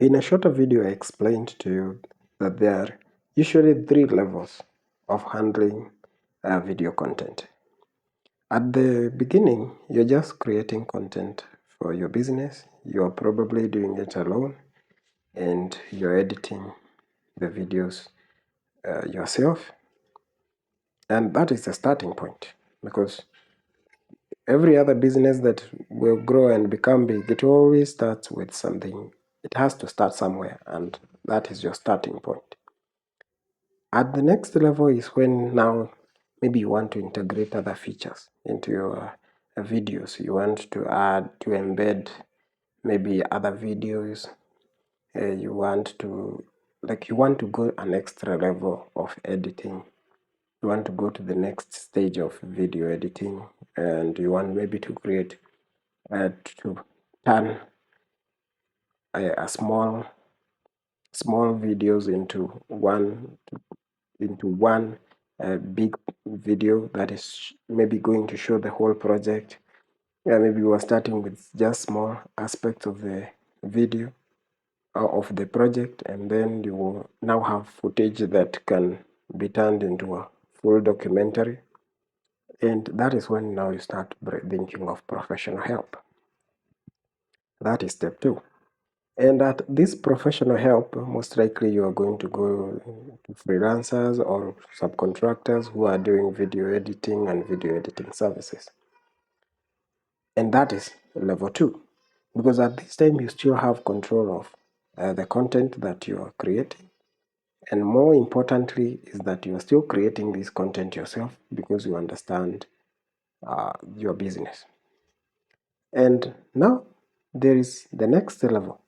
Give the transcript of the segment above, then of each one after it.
In a shorter video, I explained to you that there are usually 3 levels of handling video content. At the beginning, you're just creating content for your business. You're probably doing it alone and you're editing the videos yourself. And that is the starting point, because every other business that will grow and become big, it always starts with something. It has to start somewhere, and that is your starting point. At the next level is when now maybe you want to integrate other features into your videos. You want to add, to embed maybe other videos. You want to go an extra level of editing. You want to go to the next stage of video editing, and you want maybe to create to turn a small videos into one big video that is maybe going to show the whole project. Yeah, maybe you are starting with just small aspects of the video of the project, and then you will now have footage that can be turned into a full documentary. And that is when now you start thinking of professional help. That is step 2. And at this professional help, most likely you are going to go to freelancers or subcontractors who are doing video editing and video editing services. And that is level 2, because at this time you still have control of the content that you are creating. And more importantly is that you are still creating this content yourself because you understand your business. And now there is the next level.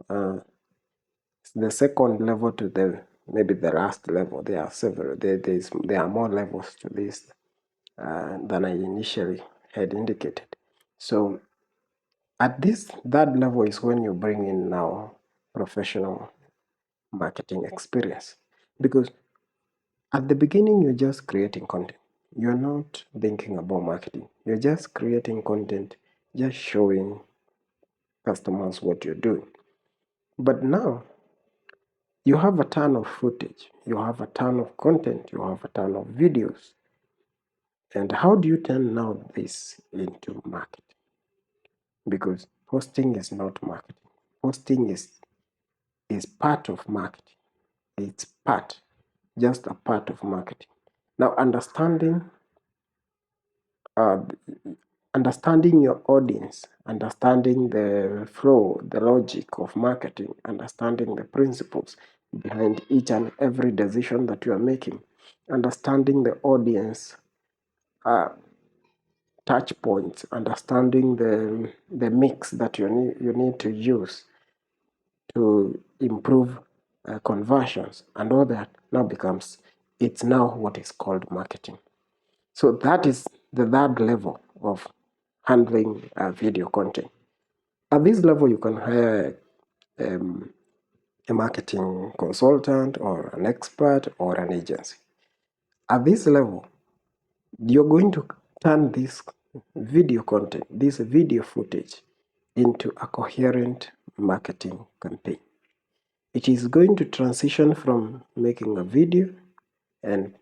The second level to maybe the last level. There are several. There are more levels to this than I initially had indicated. So at this third level is when you bring in now professional marketing experience, because at the beginning you're just creating content. You're not thinking about marketing. You're just creating content, just showing customers what you're doing. But now you have a ton of footage, you have a ton of content, you have a ton of videos. And how do you turn now this into marketing? Because posting is not marketing. Posting is part of marketing. It's just a part of marketing. Now, uh, understanding your audience, understanding the flow, the logic of marketing, understanding the principles behind each and every decision that you are making, understanding the audience touch points, understanding the mix that you need to use to improve conversions and all that now it's now what is called marketing. So that is the third level of handling video content. At this level, you can hire a marketing consultant or an expert or an agency. At this level, you're going to turn this video content, this video footage, into a coherent marketing campaign. It is going to transition from making a video and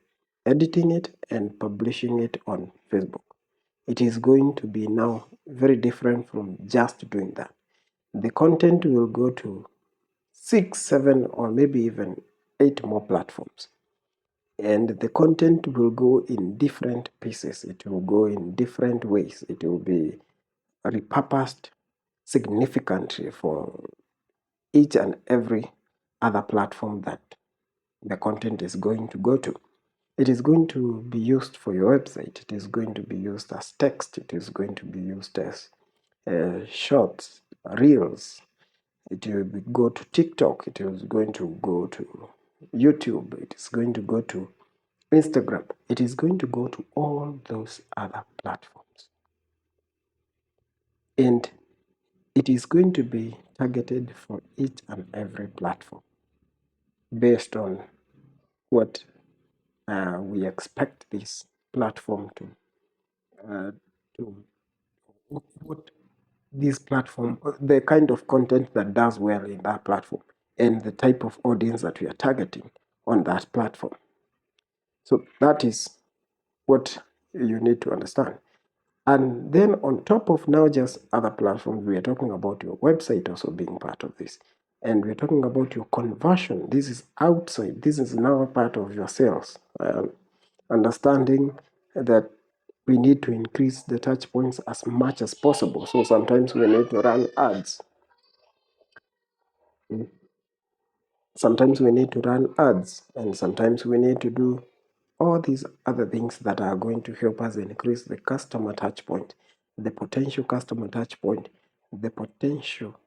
editing it and publishing it on Facebook. It is going to be now very different from just doing that. The content will go to 6, 7, or maybe even 8 more platforms. And the content will go in different pieces. It will go in different ways. It will be repurposed significantly for each and every other platform that the content is going to go to. It is going to be used for your website. It is going to be used as text. It is going to be used as shorts, reels. It will go to TikTok. It is going to go to YouTube. It is going to go to Instagram. It is going to go to all those other platforms. And it is going to be targeted for each and every platform based on what we expect this platform to what this platform, the kind of content that does well in that platform, and the type of audience that we are targeting on that platform. So that is what you need to understand. And then on top of now just other platforms, we are talking about your website also being part of this. And we're talking about your conversion. This is outside. This is now part of your sales. Understanding that we need to increase the touch points as much as possible. So sometimes we need to run ads. Sometimes we need to run ads, and sometimes we need to do all these other things that are going to help us increase the customer touch point, the potential customer touch point, the potential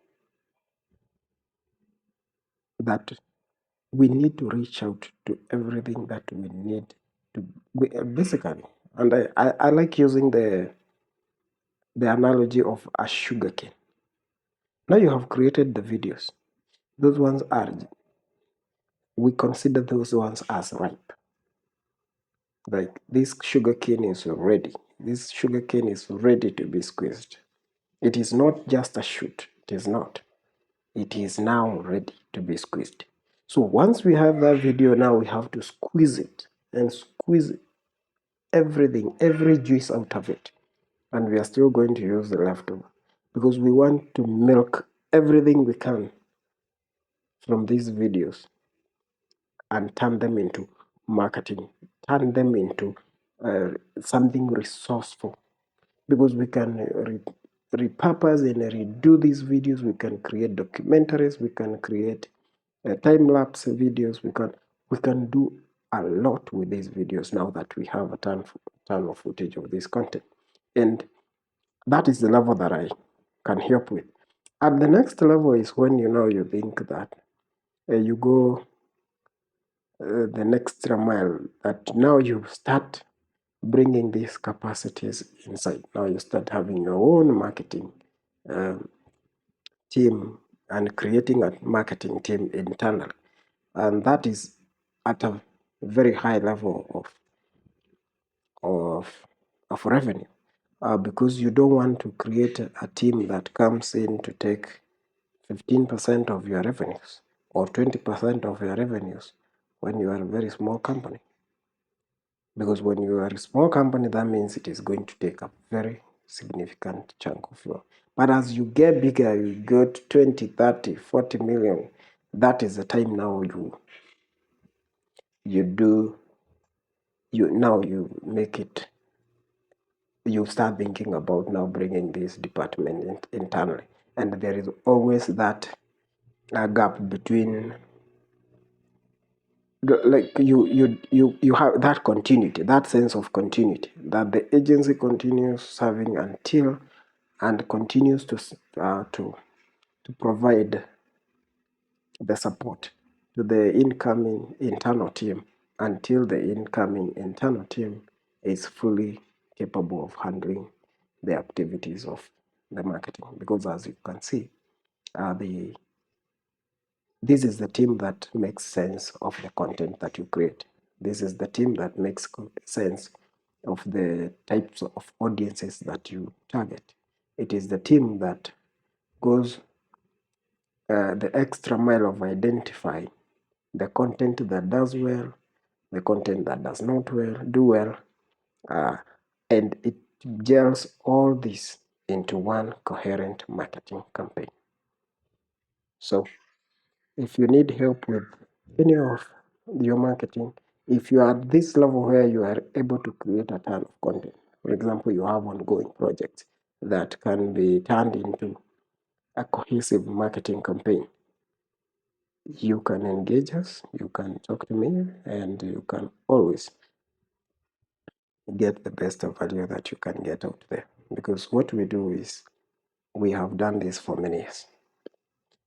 that we need to reach out to everything that we need to basically. And I like using the analogy of a sugarcane. Now you have created the videos. Those ones are, we consider those ones as ripe. Like this sugarcane is ready. This sugarcane is ready to be squeezed. It is not just a shoot. It is not. It is now ready to be squeezed. So once we have that video, now we have to squeeze it and squeeze everything, every juice out of it. And we are still going to use the leftover because we want to milk everything we can from these videos and turn them into marketing, turn them into something resourceful, because we can repurpose and redo these videos. We can create documentaries, we can create time-lapse videos, we can do a lot with these videos now that we have a ton of footage of this content. And that is the level that I can help with. At the next level is when you think that you go the next mile, that now you start bringing these capacities inside. Now you start having your own marketing team and creating a marketing team internally. And that is at a very high level of revenue. Because you don't want to create a team that comes in to take 15% of your revenues or 20% of your revenues when you are a very small company. Because when you are a small company, that means it is going to take a very significant chunk of your. But as you get bigger, you get 20, 30, 40 million, that is the time now you make it, you start thinking about now bringing this department internally. And there is always that gap between like you have that continuity, that sense of continuity, that the agency continues serving until and continues to provide the support to the incoming internal team until the incoming internal team is fully capable of handling the activities of the marketing. Because as you can see, this is the team that makes sense of the content that you create. This is the team that makes sense of the types of audiences that you target. It is the team that goes the extra mile of identifying the content that does well, the content that does not do well, and it gels all this into one coherent marketing campaign. So if you need help with any of your marketing, if you are at this level where you are able to create a ton of content, for example, you have ongoing projects that can be turned into a cohesive marketing campaign, you can engage us, you can talk to me, and you can always get the best value that you can get out there. Because what we do is we have done this for many years.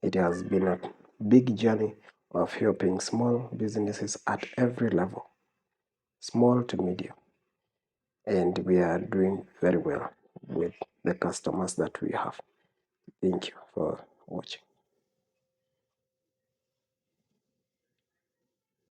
It has been a big journey of helping small businesses at every level, small to medium. And we are doing very well with the customers that we have. Thank you for watching.